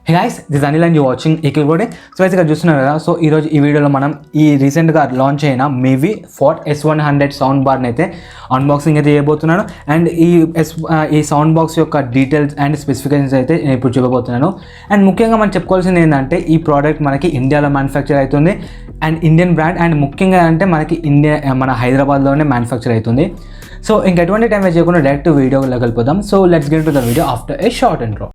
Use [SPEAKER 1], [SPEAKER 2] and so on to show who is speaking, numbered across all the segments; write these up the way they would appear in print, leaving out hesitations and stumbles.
[SPEAKER 1] Hey guys, this is Anil and you're watching Equality. So guys, ఇక్కడ చూస్తున్నారు కదా. So ఈరోజు ఈ వీడియోలో మనం ఈ రీసెంట్గా లాంచ్ అయిన Mevi Fort S100 సౌండ్ బార్ని అయితే అన్బాక్సింగ్ అయితే చేయబోతున్నాను. అండ్ ఈ సౌండ్ బాక్స్ యొక్క డీటెయిల్స్ అండ్ స్పెసిఫికేషన్స్ అయితే నేను ఇప్పుడు చెప్పబోతున్నాను. అండ్ ముఖ్యంగా మనం చెప్పుకోవాల్సింది ఏంటంటే ఈ ప్రోడక్ట్ మనకి ఇండియాలో మ్యానుఫ్యాక్చర్ అవుతుంది అండ్ ఇండియన్ బ్రాండ్. అండ్ ముఖ్యంగా అంటే మనకి మన హైదరాబాద్లోనే మ్యానుఫ్యాక్చర్ అవుతుంది. సో ఇంకెటువంటి టైం వేస్ట్ చేయకుండా డైరెక్ట్ వీడియోలో వెళ్ళిపోదాం. So let's get to the video after A short intro.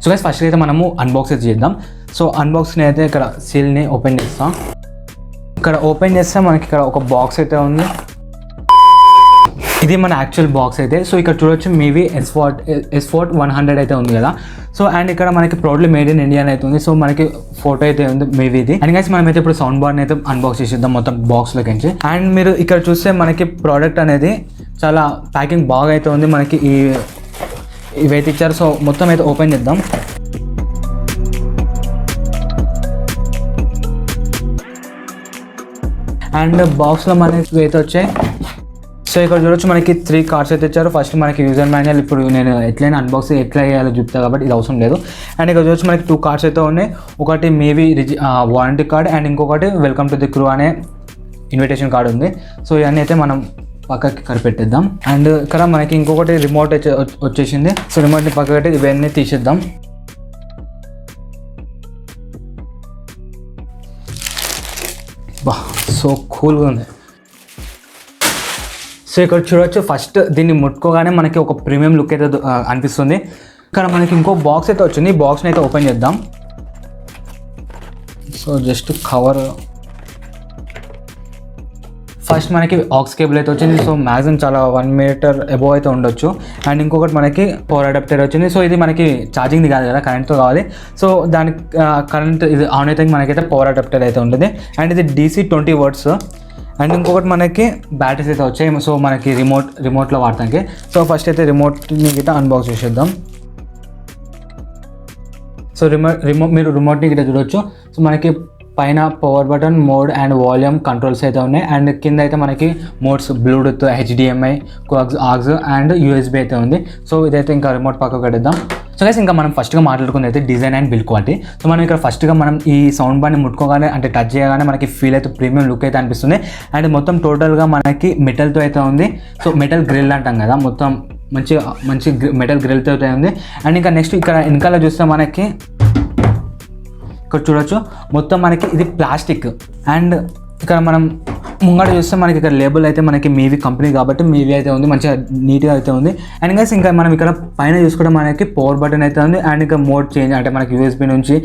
[SPEAKER 1] So guys first అయితే మనము అన్బాక్స్ అయితే చేద్దాం. సో అన్బాక్స్ని అయితే ఇక్కడ సీల్ని ఓపెన్ చేస్తాం. ఇక్కడ ఓపెన్ చేస్తే మనకి ఇక్కడ ఒక బాక్స్ అయితే ఉంది. ఇది మన యాక్చువల్ బాక్స్ అయితే. సో ఇక్కడ చూడొచ్చు Mevi S Fort 100 అయితే ఉంది కదా. సో అండ్ ఇక్కడ మనకి ప్రౌడ్లీ మేడ్ ఇన్ ఇండియా అయితే ఉంది. సో మనకి ఫోటో అయితే ఉంది Meviది. అండ్ గైస్ మనమైతే ఇప్పుడు సౌండ్ బార్ని అయితే అన్బాక్స్ చేసేద్దాం మొత్తం బాక్స్లోకి నుంచి. అండ్ మీరు ఇక్కడ చూస్తే మనకి ప్రోడక్ట్ అనేది చాలా ప్యాకింగ్ బాగా అయితే ఉంది. మనకి ఇవైతే ఇచ్చారు. సో మొత్తం అయితే ఓపెన్ చేద్దాం. అండ్ బాక్స్లో మనకి అయితే వచ్చాయి. సో ఇక్కడ చూడొచ్చు మనకి 3 కార్డ్స్ అయితే ఇచ్చారు. ఫస్ట్ మనకి యూజర్ మాన్యువల్, ఇప్పుడు నేను ఎట్లయినా అన్బాక్సింగ్ ఎట్లా చేయాలో చెప్తా కాబట్టి ఇది అవసరం లేదు. అండ్ ఇక్కడ చూడొచ్చు మనకి 2 కార్డ్స్ అయితే ఉన్నాయి. ఒకటి Mevi వారంటీ కార్డ్ అండ్ ఇంకొకటి వెల్కమ్ టు ది క్రూ అనే ఇన్విటేషన్ కార్డ్ ఉంది. సో ఇవన్నీ అయితే మనం పక్కకి కరిపెట్టేద్దాం. అండ్ ఇక్కడ మనకి ఇంకొకటి రిమోట్ వచ్చేసింది. సో రిమోట్ని పక్కకి ఇవన్నీ తీసేద్దాం. బా సో కూల్గా ఉంది. సో ఇక్కడ చూడవచ్చు ఫస్ట్ దీన్ని ముట్టుకోగానే మనకి ఒక ప్రీమియం లుక్ అయితే అనిపిస్తుంది. ఇక్కడ మనకి ఇంకో బాక్స్ అయితే వచ్చింది. ఈ బాక్స్ని అయితే ఓపెన్ చేద్దాం. సో జస్ట్ కవర్ ఫస్ట్ మనకి ఆక్స్ కేబుల్ అయితే వచ్చింది. సో మ్యాక్సిమం చాలా 1 మీటర్ అబోవ్ అయితే ఉండొచ్చు. అండ్ ఇంకొకటి మనకి పవర్ అడాప్టర్ వచ్చింది. సో ఇది మనకి ఛార్జింగ్ది కాదు కదా, కరెంట్తో కావాలి. సో దానికి కరెంట్ ఇది ఆన్ అయితే మనకైతే పవర్ అడాప్టర్ అయితే ఉంటుంది. అండ్ ఇది DC 20 వాట్స్. అండ్ ఇంకొకటి మనకి బ్యాటరీస్ అయితే వచ్చాయి. సో మనకి రిమోట్లో వాడటానికి. సో ఫస్ట్ అయితే రిమోట్ని గిట్ట అన్బాక్స్ చేసేద్దాం. సో మీరు రిమోట్ని గిట్ట చూడొచ్చు. సో మనకి పైన power button, mode and volume controls అయితే ఉన్నాయి. అండ్ కింద అయితే మనకి modes Bluetooth, HDMI, AUX and USB అయితే ఉంది. సో ఇదైతే ఇంకా రిమోట్ పక్కకు కట్టేద్దాం. సో గైస్ ఇంకా మనం ఫస్ట్గా మాట్లాడుకునేది అయితే design and build quality. So మనం ఇక్కడ ఫస్ట్గా మనం ఈ సౌండ్ బార్ని ముట్టుకోగానే అంటే టచ్ చేయగానే మనకి ఫీల్ అయితే ప్రీమియం లుక్ అయితే అనిపిస్తుంది. అండ్ మొత్తం టోటల్గా మనకి మెటల్తో అయితే ఉంది. సో మెటల్ గ్రిల్ అంటాం కదా, మొత్తం మంచి మెటల్ గ్రిల్తో అయితే ఉంది. అండ్ ఇంకా నెక్స్ట్ ఇక్కడ వెనకాల చూస్తే మనకి ఇక్కడ చూడొచ్చు మొత్తం మనకి ఇది ప్లాస్టిక్. అండ్ ఇక్కడ మనం ముంగట చూస్తే మనకి ఇక్కడ లేబుల్ అయితే మనకి Mevi కంపెనీ కాబట్టి Mevi అయితే ఉంది, మంచిగా నీట్గా అయితే ఉంది. అండ్ గైస్ ఇంకా మనం ఇక్కడ పైన చూసుకుంటే మనకి పవర్ బటన్ అయితే ఉంది. అండ్ ఇంకా మోడ్ చేంజ్ అంటే మనకి USB నుంచి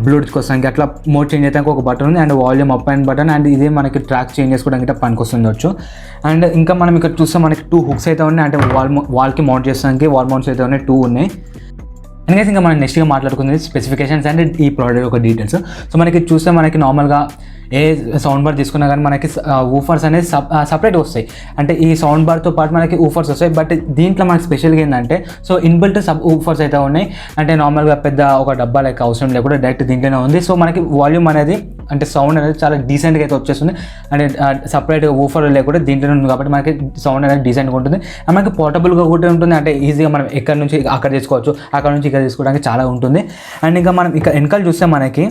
[SPEAKER 1] బ్లూటూత్కి వస్తానికి అట్లా మోడ్ చేంజ్ అయితే ఒక బటన్ ఉంది. And volume up and button. And ఇదే మనకి ట్రాక్ చేంజ్ చేసుకోవడానికి పనికి వస్తుండొచ్చు. అండ్ ఇంకా మనం ఇక్కడ చూస్తే మనకి 2 హుక్స్ అయితే ఉన్నాయి. అంటే వాల్కి మౌంట్ చేస్తానికి వాల్ మౌంట్స్ అయితే ఉన్నాయి, 2 ఉన్నాయి. అండ్ ఇంకా మనం నెక్స్ట్గా మాట్లాడుకుంది స్పెసిఫికేషన్స్ అండ్ ఈ ప్రోడక్ట్ యొక్క డీటెయిల్స్. సో మనకి చూస్తే మనకి నార్మల్గా ఏ సౌండ్ బార్ తీసుకున్నా కానీ మనకి ఊఫర్స్ అనేది సపరేట్ వస్తాయి. అంటే ఈ సౌండ్ బార్తో పాటు మనకి ఊఫర్స్ వస్తాయి. బట్ దీంట్లో మనకి స్పెషల్గా ఏంటంటే సో ఇన్బిల్ట్ ఊఫర్స్ అయితే ఉన్నాయి. అంటే నార్మల్గా పెద్ద ఒక డబ్బా లెక్క అవసరం లేకుండా డైరెక్ట్ దీంట్లోనే ఉంది. సో మనకి వాల్యూమ్ అనేది అంటే సౌండ్ అనేది చాలా డీసెంట్గా అయితే వచ్చేస్తుంది. అంటే సపరేట్గా ఊఫర్ లేకుండా దీంట్లోనే ఉంది కాబట్టి మనకి సౌండ్ అనేది డీసెంట్గా ఉంటుంది. అండ్ మనకి పోర్టబుల్గా కూడా ఉంటుంది. అంటే ఈజీగా మనం ఎక్కడి నుంచి అక్కడ తీసుకోవచ్చు, అక్కడ నుంచి ఇక్కడ తీసుకోవడానికి చాలా ఉంటుంది. అండ్ ఇంకా మనం ఇక్కడ వెనకాల చూస్తే మనకి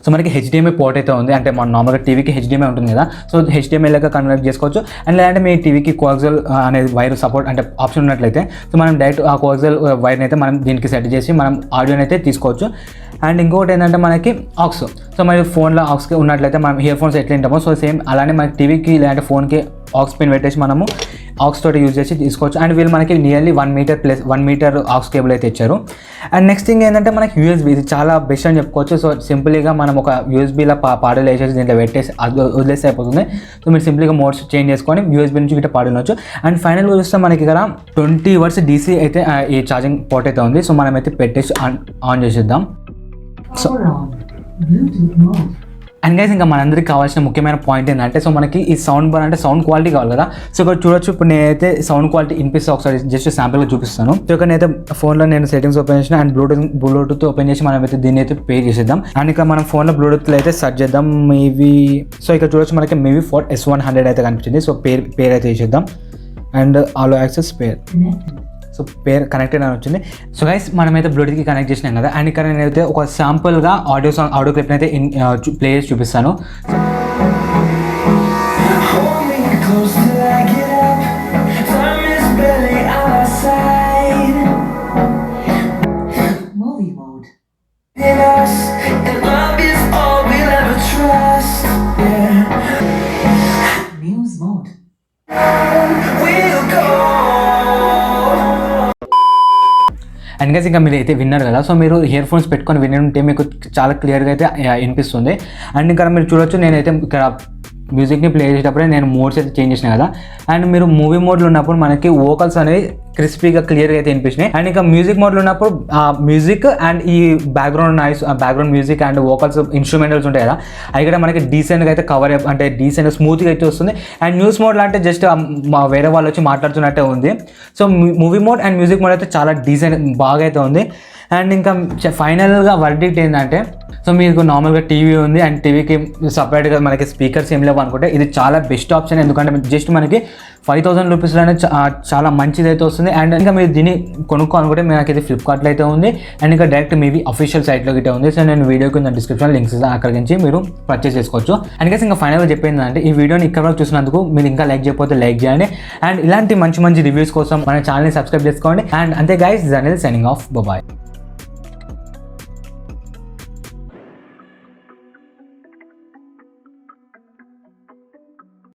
[SPEAKER 1] సో మనకి HDMI పోర్ట్ అయితే ఉంది. అంటే మన నార్మల్గా టీవీకి HDMI ఉంటుంది కదా, సో HDMI లాగా కన్వర్ట్ చేసుకోవచ్చు. అండ్ లేదంటే మీ టీవీకి కోయాక్సియల్ అనేది వైర్ సపోర్ట్ అంటే ఆప్షన్ ఉన్నట్లయితే సో మనం డైరెక్ట్ ఆ కోయాక్సియల్ వైర్ని అయితే మనం దీనికి సెట్ చేసి మనం ఆడియోని అయితే తీసుకోవచ్చు. అండ్ ఇంకొకటి ఏంటంటే మనకి ఆక్స్. సో మరి ఫోన్లో ఆక్స్కి ఉన్నట్లయితే మనం ఇయర్ ఫోన్స్ ఎట్లా వింటామో సో సేమ్ అలానే మనకి టీవీకి లేదంటే ఫోన్కి ఆక్స్ పిన్ పెట్టేసి మనము ఆక్స్ తోటి యూజ్ చేసి తీసుకోవచ్చు. అండ్ వీళ్ళు మనకి నియర్లీ 1 మీటర్ ఆక్స్ కేబుల్ అయితే ఇచ్చారు. అండ్ నెక్స్ట్ థింగ్ ఏంటంటే మనకి USB, ఇది చాలా బెస్ట్ అని చెప్పుకోవచ్చు. సో సింపుల్గా మనం ఒక USBలో పాటలు వేసేసి దీంట్లో పెట్టేసి వదిలేస్తే అయిపోతుంది. సో మీరు సింపుల్గా మోడ్స్ చేంజ్ చేసుకొని USB నుంచి ఇట్లా పాడవచ్చు. అండ్ ఫైనల్గా చూస్తే మనకి ఇక్కడ 20 వాట్స్ DC అయితే ఈ ఛార్జింగ్ పోర్ట్ అయితే ఉంది. సో మనం అయితే పెట్టేసి ఆన్ చేసేద్దాం. సో అండ్ గైస్ ఇంకా మనందరికి కావాల్సిన ముఖ్యమైన పాయింట్ ఏంటంటే సో మనకి ఈ సౌండ్ బార్ అంటే సౌండ్ క్వాలిటీ కావాలి కదా. సో ఇక్కడ చూడొచ్చు, ఇప్పుడు నేనైతే సౌండ్ క్వాలిటీ వినిపిస్తే ఒకసారి జస్ట్ శాంపుల్గా చూపిస్తాను. సో ఇక్కడ నేనైతే ఫోన్లో నేను సెట్టింగ్స్ ఓపెన్ చేసిన అండ్ బ్లూటూత్ ఓపెన్ చేసి మనం అయితే దీన్ని అయితే పే చేసేద్దాం. అండ్ ఇక మనం ఫోన్లో బ్లూటూత్లో అయితే సెర్చ్ చేద్దాం మేబీ. సో ఇక్కడ చూడొచ్చు మనకి మేబీ S100 అయితే కనిపించింది. సో పేరు అయితే చేసేద్దాం అండ్ ఆలో యాక్సెస్ పేర్. సో పేర్ కనెక్టెడ్ అని వచ్చింది. సో గైస్ మనమైతే బ్లూటూత్కి కనెక్ట్ చేసినాం కదా. అండ్ ఇక్కడ నేనైతే ఒక శాంపుల్గా ఆడియో క్లిప్ని అయితే ప్లే చేసి చూపిస్తాను. అండ్ గైస్ ఇంకా మీరు అయితే విన్నారు కదా. సో మీరు ఇయర్ ఫోన్స్ పెట్టుకొని వినంటే మీకు చాలా క్లియర్గా అయితే వినిపిస్తుంది. అండ్ ఇంకా మీరు చూడొచ్చు, నేనైతే ఇక్కడ మ్యూజిక్ని ప్లే చేసేటప్పుడే నేను మోడ్స్ అయితే చేంజ్ చేసిన కదా. అండ్ మీరు మూవీ మోడ్లో ఉన్నప్పుడు మనకి వోకల్స్ అనేవి క్రిస్పీగా క్లియర్గా అయితే వినిపించినాయి. అండ్ ఇంకా మ్యూజిక్ మోడ్లో ఉన్నప్పుడు ఆ మ్యూజిక్ అండ్ ఈ background noise, background music and vocals instrumentals ఉంటాయి కదా, అవి కూడా మనకి డీసెంట్గా అయితే కవర్ అంటే డీసెంట్గా స్మూత్గా అయితే వస్తుంది. అండ్ న్యూస్ మోడ్లో అంటే జస్ట్ వేరే వాళ్ళు వచ్చి మాట్లాడుతున్నట్టే ఉంది. So movie mode and music mode అయితే చాలా డీసెంట్ బాగా అయితే ఉంది. అండ్ ఇంకా ఫైనల్గా వర్డిక్ట్ ఏంటంటే, సో మీకు నార్మల్గా టీవీ ఉంది అండ్ టీవీకి సపరేట్గా మనకి స్పీకర్స్ ఏం లేవు అనుకుంటే ఇది చాలా బెస్ట్ ఆప్షన్. ఎందుకంటే జస్ట్ మనకి 5000 రూపీస్లోనే చాలా మంచిది అయితే వస్తుంది. అండ్ ఇంకా మీరు దీన్ని కొనుక్కోవాలనుకుంటే నాకు ఇది ఫ్లిప్కార్ట్లో అయితే ఉంది. అండ్ ఇంకా డైరెక్ట్ మేబీ అఫీషియల్ సైట్లో అయితే ఉంది. సో నేను వీడియో కింద డిస్క్రిప్షన్ లింక్స్ ఇస్తాను, అక్కడి నుంచి మీరు పర్చేస్ చేసుకోవచ్చు. అండ్ ఇంకా ఫైనల్గా చెప్పింది అంటే ఈ వీడియోని ఇక్కడ వరకు చూసినందుకు మీరు ఇంకా లైక్ చేయకపోతే లైక్ చేయండి. అండ్ ఇలాంటి మంచి రివ్యూస్ కోసం మన ఛానల్ని సబ్స్క్రైబ్ చేసుకోండి. అండ్ అంతే గైస్, దిస్ అనేది సైనింగ్ ఆఫ్. బాయ్.